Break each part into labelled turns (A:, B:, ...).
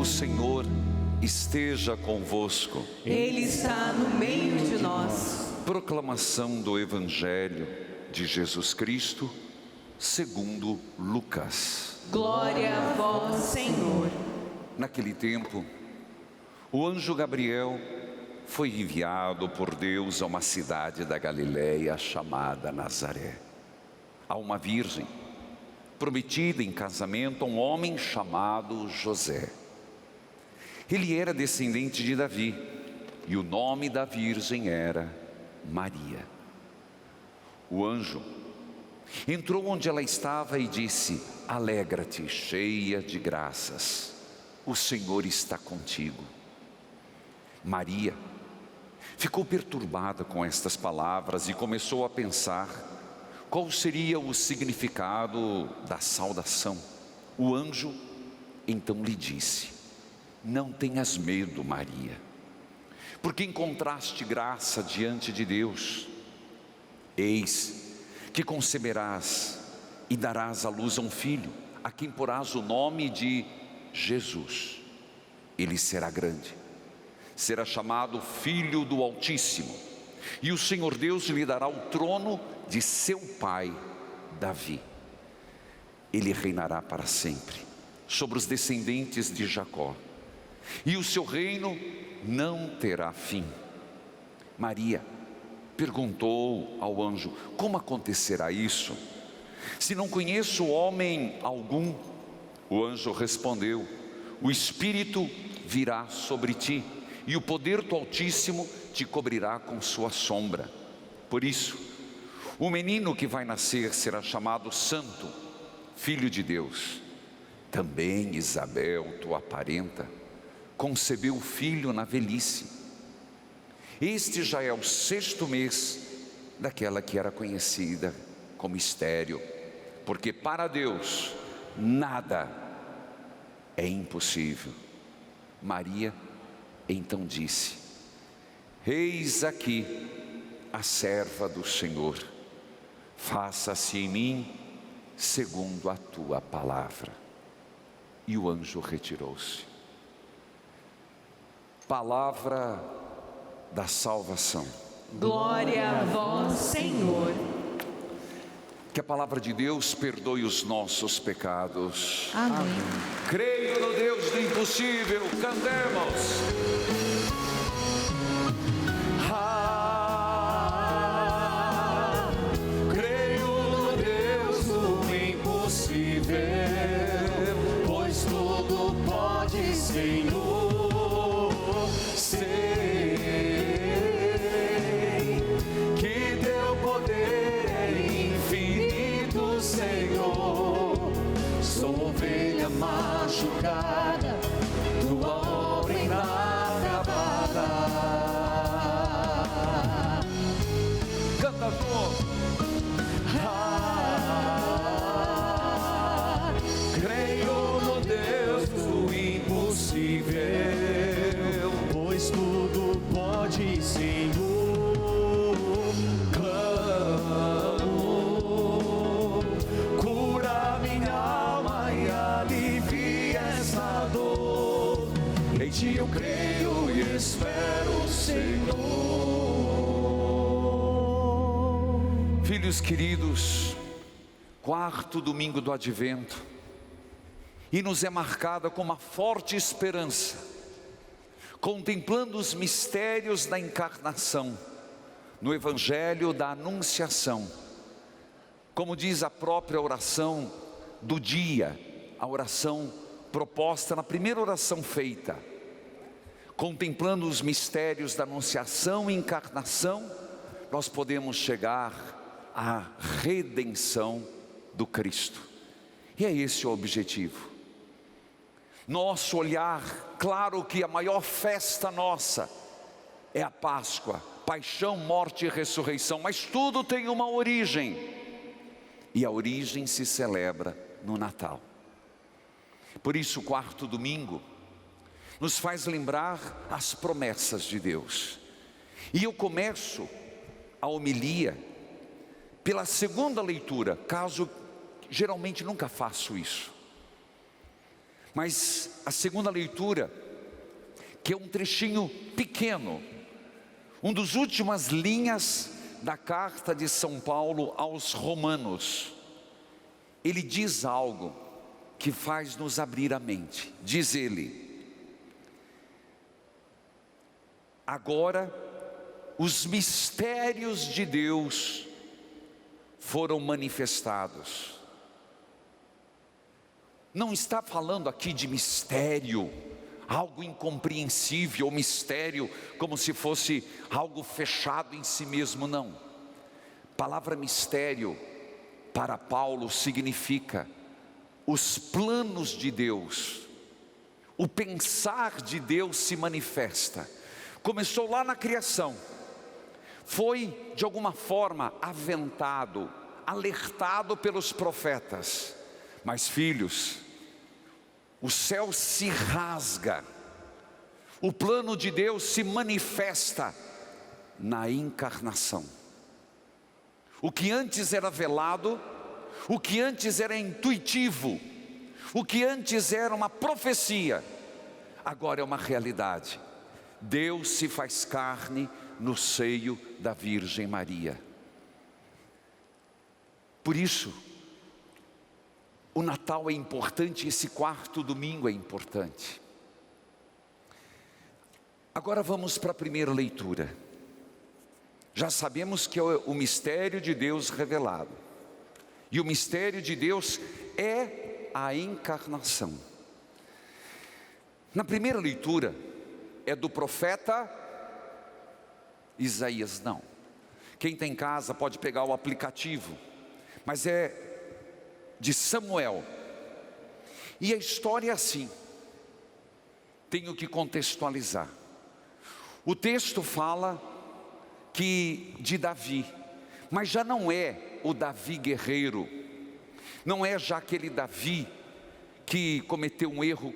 A: O Senhor esteja convosco.
B: Ele está no meio de nós.
A: Proclamação do Evangelho de Jesus Cristo, segundo Lucas.
B: Glória a vós, Senhor.
A: Naquele tempo, o anjo Gabriel foi enviado por Deus a uma cidade da Galileia chamada Nazaré, a uma virgem, prometida em casamento a um homem chamado José. Ele era descendente de Davi, e o nome da virgem era Maria. O anjo entrou onde ela estava e disse: alegra-te, cheia de graças, o Senhor está contigo. Maria ficou perturbada com estas palavras e começou a pensar qual seria o significado da saudação. O anjo então lhe disse: não tenhas medo, Maria, porque encontraste graça diante de Deus. Eis que conceberás e darás à luz a um filho, a quem porás o nome de Jesus. Ele será grande, será chamado Filho do Altíssimo, e o Senhor Deus lhe dará o trono de seu pai Davi. Ele reinará para sempre sobre os descendentes de Jacó, e o seu reino não terá fim. Maria perguntou ao anjo: como acontecerá isso, se não conheço homem algum? O anjo respondeu: o Espírito virá sobre ti, e o poder do Altíssimo te cobrirá com sua sombra. Por isso, o menino que vai nascer será chamado Santo, Filho de Deus. Também Isabel, tua parenta, concebeu filho na velhice. Este já é o 6º mês daquela que era conhecida como estéril, porque para Deus nada é impossível. Maria então disse: eis aqui a serva do Senhor, faça-se em mim segundo a tua palavra. E o anjo retirou-se. Palavra da salvação.
B: Glória a vós, Senhor.
A: Que a palavra de Deus perdoe os nossos pecados.
B: Amém.
A: Creio no Deus do impossível. Cantemos.
C: Creio no Deus do impossível, pois tudo pode, Senhor. Sei que teu poder é infinito, Senhor. Sou ovelha machucada, tua obra inacabada.
A: Canta junto.
C: Creio no Deus do impossível, pois tudo pode, Senhor. Clamo, cura minha alma e alivia essa dor. Em ti eu creio e espero, Senhor.
A: Filhos queridos, 4º domingo do Advento, e nos é marcada com uma forte esperança, contemplando os mistérios da encarnação, no Evangelho da Anunciação. Como diz a própria oração do dia, a oração proposta na primeira oração feita, contemplando os mistérios da Anunciação e Encarnação, nós podemos chegar à redenção do Cristo. E é esse o objetivo. Nosso olhar, claro que a maior festa nossa é a Páscoa, paixão, morte e ressurreição, mas tudo tem uma origem, e a origem se celebra no Natal. Por isso o 4º domingo nos faz lembrar as promessas de Deus. E eu começo a homilia pela segunda leitura, caso geralmente nunca faço isso. Mas a segunda leitura, que é um trechinho pequeno, um dos últimas linhas da carta de São Paulo aos Romanos, ele diz algo que faz nos abrir a mente. Diz ele: agora os mistérios de Deus foram manifestados. Não está falando aqui de mistério, algo incompreensível, ou mistério como se fosse algo fechado em si mesmo, não. A palavra mistério para Paulo significa os planos de Deus, o pensar de Deus se manifesta. Começou lá na criação, foi de alguma forma aventado, alertado pelos profetas, mas filhos, o céu se rasga, o plano de Deus se manifesta na encarnação. O que antes era velado, o que antes era intuitivo, o que antes era uma profecia, agora é uma realidade. Deus se faz carne no seio da Virgem Maria. Por isso, o Natal é importante, esse quarto domingo é importante. Agora vamos para a primeira leitura. Já sabemos que é o mistério de Deus revelado. E o mistério de Deus é a encarnação. Na primeira leitura, é do profeta Isaías, não. Quem tem em casa pode pegar o aplicativo, mas é de Samuel. E a história é assim. Tenho que contextualizar. O texto fala que de Davi, mas já não é o Davi guerreiro, não é já aquele Davi que cometeu um erro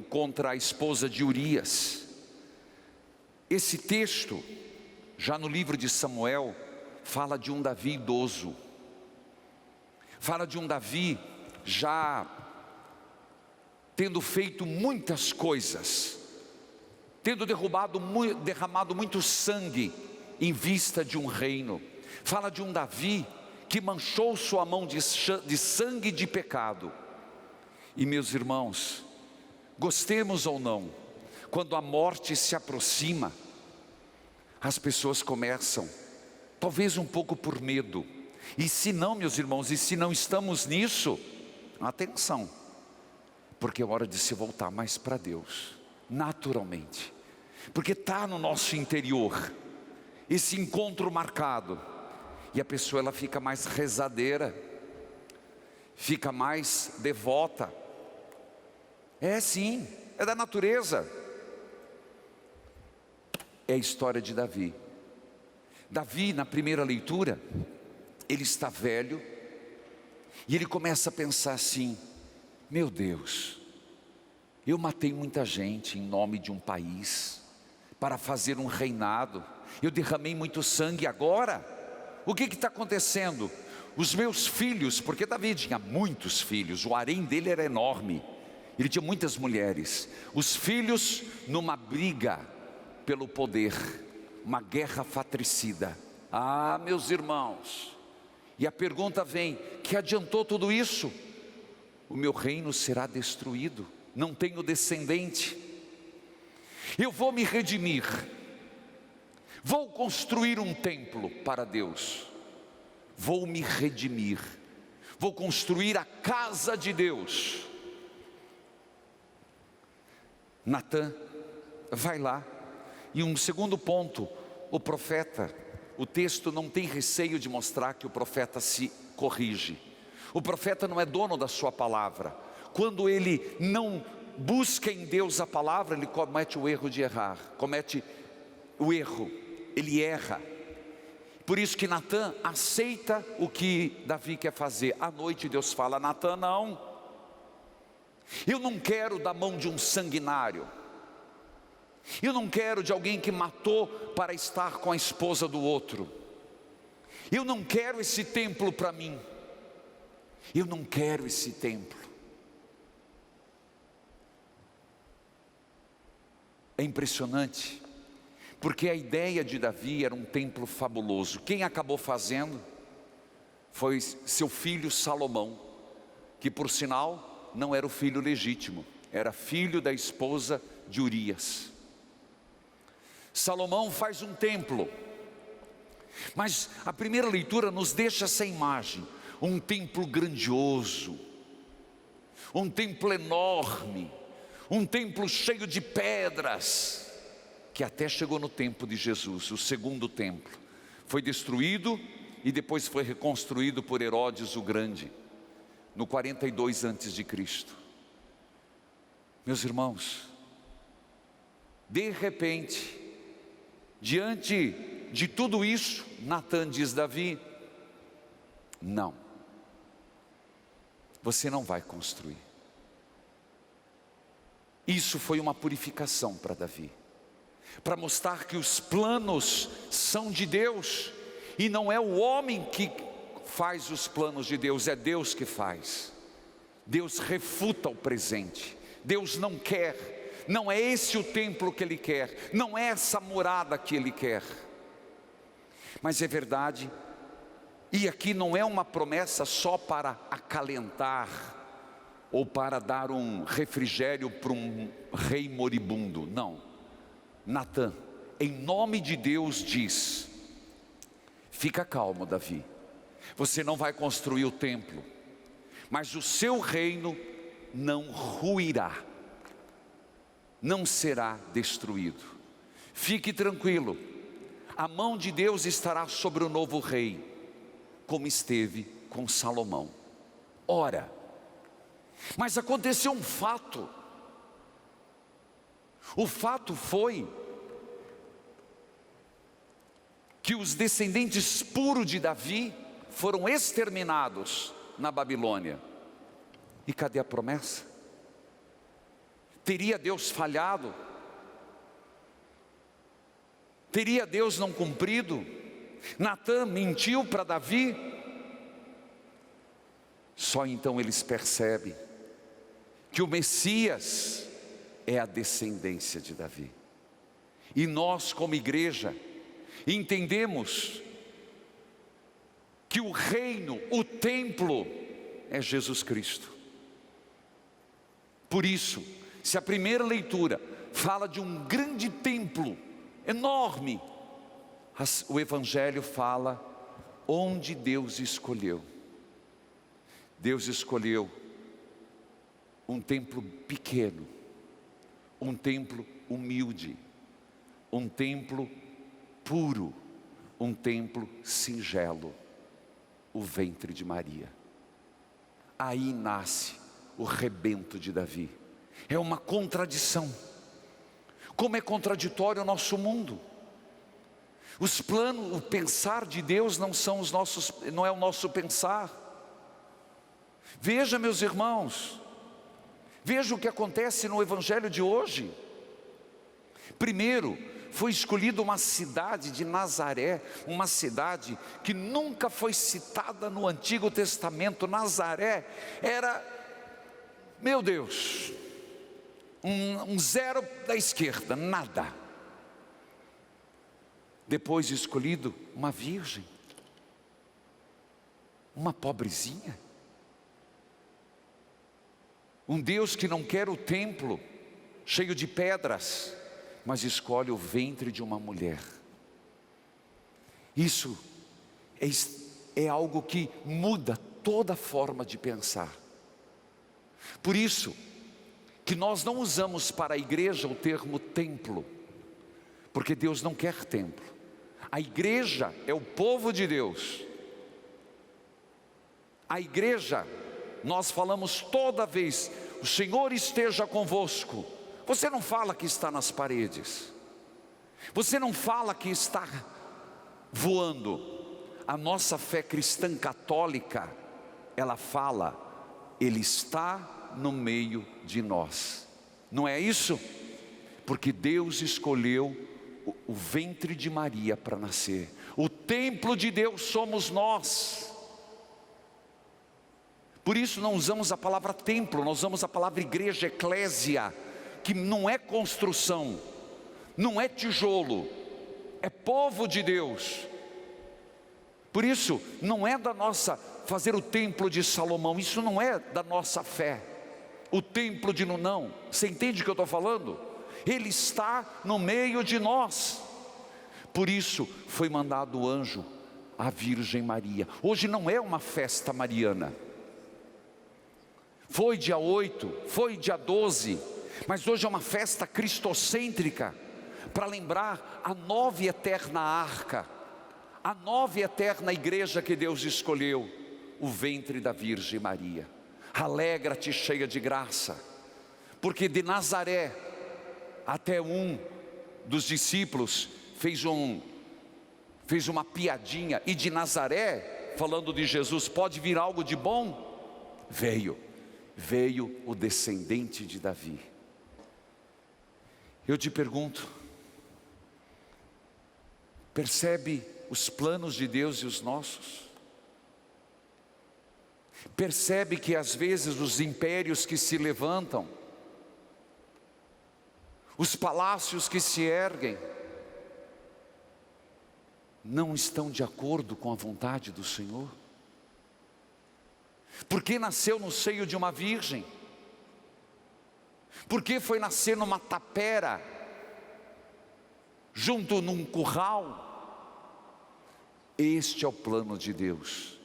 A: contra a esposa de Urias. Esse texto, já no livro de Samuel, fala de um Davi idoso, fala de um Davi já tendo feito muitas coisas, tendo derramado muito sangue em vista de um reino. Fala de um Davi que manchou sua mão de sangue de pecado. E meus irmãos, gostemos ou não, quando a morte se aproxima, as pessoas começam, talvez um pouco por medo. E se não, meus irmãos, e se não estamos nisso, atenção, porque é hora de se voltar mais para Deus, naturalmente, porque está no nosso interior, esse encontro marcado, e a pessoa ela fica mais rezadeira, fica mais devota. É sim, é da natureza. É a história de Davi. Davi, na primeira leitura, ele está velho, e ele começa a pensar assim: meu Deus, eu matei muita gente em nome de um país, para fazer um reinado, eu derramei muito sangue, agora, o que está acontecendo? Os meus filhos, porque Davi tinha muitos filhos, o harém dele era enorme, ele tinha muitas mulheres, os filhos numa briga pelo poder, uma guerra fratricida. Ah, meus irmãos, e a pergunta vem: que adiantou tudo isso? O meu reino será destruído, não tenho descendente, eu vou me redimir, vou construir um templo para Deus, vou me redimir, vou construir a casa de Deus. Natã vai lá, e um segundo ponto, o profeta, o texto não tem receio de mostrar que o profeta se corrige. O profeta não é dono da sua palavra. Quando ele não busca em Deus a palavra, ele comete o erro de errar, comete o erro, ele erra. Por isso que Natã aceita o que Davi quer fazer. À noite Deus fala: Natã, não, eu não quero da mão de um sanguinário, eu não quero de alguém que matou para estar com a esposa do outro, eu não quero esse templo para mim, eu não quero esse templo. É impressionante, porque a ideia de Davi era um templo fabuloso. Quem acabou fazendo foi seu filho Salomão, que por sinal não era o filho legítimo, era filho da esposa de Urias. Salomão faz um templo, mas a primeira leitura nos deixa essa imagem, um templo grandioso, um templo enorme, um templo cheio de pedras, que até chegou no tempo de Jesus, o segundo templo. Foi destruído e depois foi reconstruído por Herodes o Grande, no 42 a.C. Meus irmãos, de repente, diante de tudo isso, Natan diz: Davi, não, você não vai construir. Isso foi uma purificação para Davi, para mostrar que os planos são de Deus, e não é o homem que faz os planos de Deus, é Deus que faz. Deus refuta o presente, Deus não quer, não é esse o templo que Ele quer, não é essa morada que Ele quer. Mas é verdade, e aqui não é uma promessa só para acalentar, ou para dar um refrigério para um rei moribundo, não. Natan, em nome de Deus, diz: fica calmo, Davi, você não vai construir o templo, mas o seu reino não ruirá, não será destruído. Fique tranquilo, a mão de Deus estará sobre o novo rei, como esteve com Salomão. Ora, mas aconteceu um fato. O fato foi que os descendentes puros de Davi foram exterminados na Babilônia. E cadê a promessa? Teria Deus falhado? Teria Deus não cumprido? Natan mentiu para Davi? Só então eles percebem que o Messias é a descendência de Davi. E nós, como igreja, entendemos que o reino, o templo, é Jesus Cristo. Por isso, se a primeira leitura fala de um grande templo, enorme, o Evangelho fala onde Deus escolheu. Deus escolheu um templo pequeno, um templo humilde, um templo puro, um templo singelo, o ventre de Maria. Aí nasce o rebento de Davi. É uma contradição. Como é contraditório o nosso mundo. Os planos, o pensar de Deus não é o nosso pensar. Veja, meus irmãos, veja o que acontece no Evangelho de hoje. Primeiro, foi escolhida uma cidade de Nazaré, uma cidade que nunca foi citada no Antigo Testamento. Nazaré era, meu Deus, um zero da esquerda, nada. Depois escolhido uma virgem, uma pobrezinha. Um Deus que não quer o templo cheio de pedras, mas escolhe o ventre de uma mulher. Isso é algo que muda toda a forma de pensar. Por isso que nós não usamos para a igreja o termo templo, porque Deus não quer templo. A igreja é o povo de Deus. A igreja, nós falamos toda vez: o Senhor esteja convosco. Você não fala que está nas paredes, você não fala que está voando. A nossa fé cristã católica, ela fala: Ele está no meio de nós. Não é isso? Porque Deus escolheu o ventre de Maria para nascer. O templo de Deus somos nós. Por isso não usamos a palavra templo, nós usamos a palavra igreja, eclésia, que não é construção, não é tijolo, é povo de Deus. Por isso, não é da nossa, fazer o templo de Salomão, isso não é da nossa fé. O templo de Nunão, você entende o que eu estou falando? Ele está no meio de nós. Por isso, foi mandado o anjo à Virgem Maria. Hoje não é uma festa mariana. Foi dia 8, foi dia 12, mas hoje é uma festa cristocêntrica, para lembrar a nova e eterna arca, a nova e eterna igreja que Deus escolheu, o ventre da Virgem Maria. Alegra-te, cheia de graça, porque de Nazaré até um dos discípulos fez uma piadinha, e de Nazaré, falando de Jesus, pode vir algo de bom? Veio o descendente de Davi. Eu te pergunto, percebe os planos de Deus e os nossos? Percebe que às vezes os impérios que se levantam, os palácios que se erguem, não estão de acordo com a vontade do Senhor? Porque nasceu no seio de uma virgem? Porque foi nascer numa tapera, junto num curral? Este é o plano de Deus,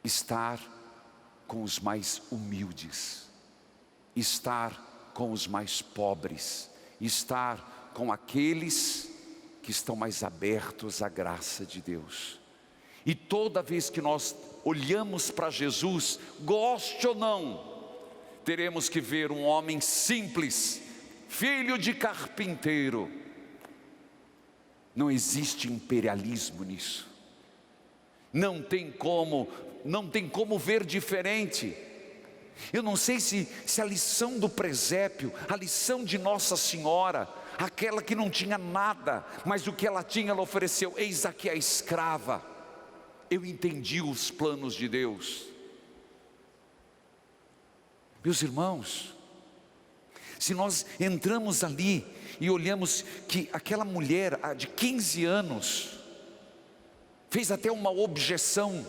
A: estar com os mais humildes, estar com os mais pobres, estar com aqueles que estão mais abertos à graça de Deus. E toda vez que nós olhamos para Jesus, goste ou não, teremos que ver um homem simples, filho de carpinteiro. Não existe imperialismo nisso. Não tem como ver diferente. Eu não sei se a lição do presépio, a lição de Nossa Senhora, aquela que não tinha nada, mas o que ela tinha ela ofereceu. Eis aqui a escrava. Eu entendi os planos de Deus. Meus irmãos, se nós entramos ali e olhamos que aquela mulher de 15 anos fez até uma objeção,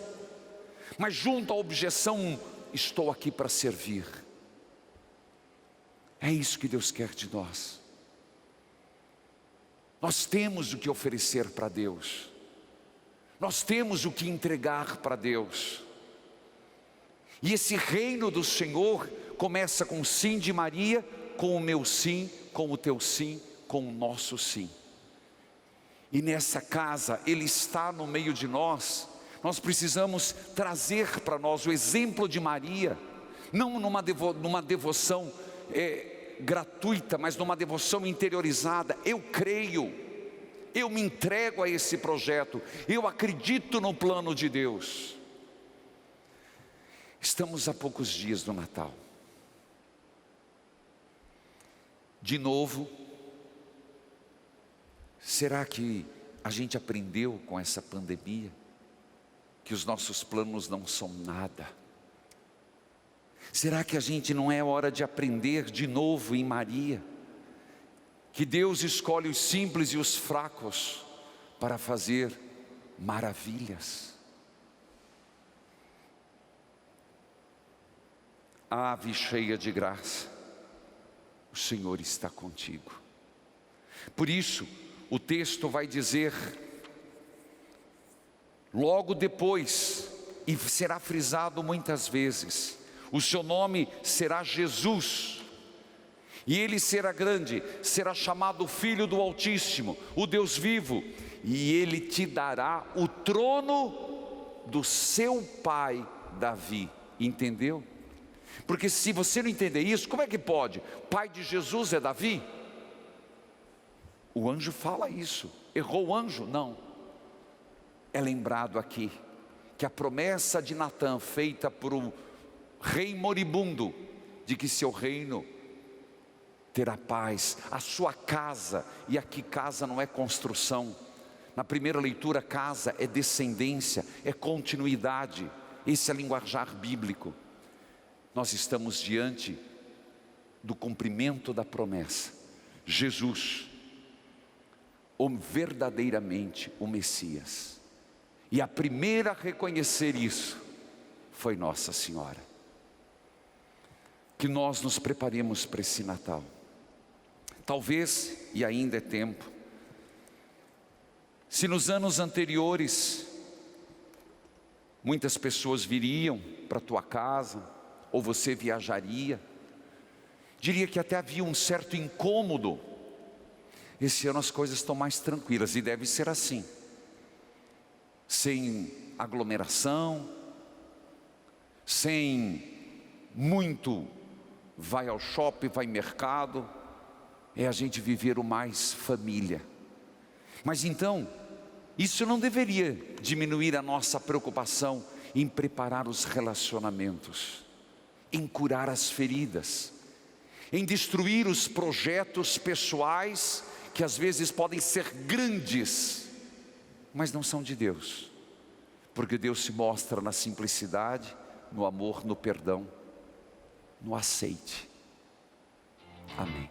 A: mas junto à objeção, estou aqui para servir. É isso que Deus quer de nós. Nós temos o que oferecer para Deus, nós temos o que entregar para Deus. E esse reino do Senhor começa com o sim de Maria, com o meu sim, com o teu sim, com o nosso sim. E nessa casa, Ele está no meio de nós. Nós precisamos trazer para nós o exemplo de Maria, não numa devoção gratuita, mas numa devoção interiorizada. Eu creio, eu me entrego a esse projeto, eu acredito no plano de Deus. Estamos a poucos dias do Natal. De novo, será que a gente aprendeu com essa pandemia que os nossos planos não são nada? Será que a gente não é hora de aprender de novo em Maria, que Deus escolhe os simples e os fracos para fazer maravilhas? Ave cheia de graça, o Senhor está contigo. Por isso, o texto vai dizer, logo depois, e será frisado muitas vezes, o seu nome será Jesus, e ele será grande, será chamado Filho do Altíssimo, o Deus vivo, e ele te dará o trono do seu pai Davi. Entendeu? Porque se você não entender isso, como é que pode? Pai de Jesus é Davi? O anjo fala isso. Errou o anjo? Não. É lembrado aqui que a promessa de Natã, feita por um rei moribundo, de que seu reino terá paz, a sua casa, e aqui casa não é construção, na primeira leitura casa é descendência, é continuidade, esse é linguajar bíblico. Nós estamos diante do cumprimento da promessa. Jesus verdadeiramente o Messias. E a primeira a reconhecer isso foi Nossa Senhora. Que nós nos preparemos para esse Natal. Talvez, e ainda é tempo, se nos anos anteriores muitas pessoas viriam para a tua casa, ou você viajaria, diria que até havia um certo incômodo. Esse ano as coisas estão mais tranquilas, e deve ser assim, sem aglomeração, sem muito vai ao shopping, vai ao mercado, é a gente viver o mais família. Mas então, isso não deveria diminuir a nossa preocupação em preparar os relacionamentos, em curar as feridas, em destruir os projetos pessoais que às vezes podem ser grandes, mas não são de Deus, porque Deus se mostra na simplicidade, no amor, no perdão, no aceite. Amém.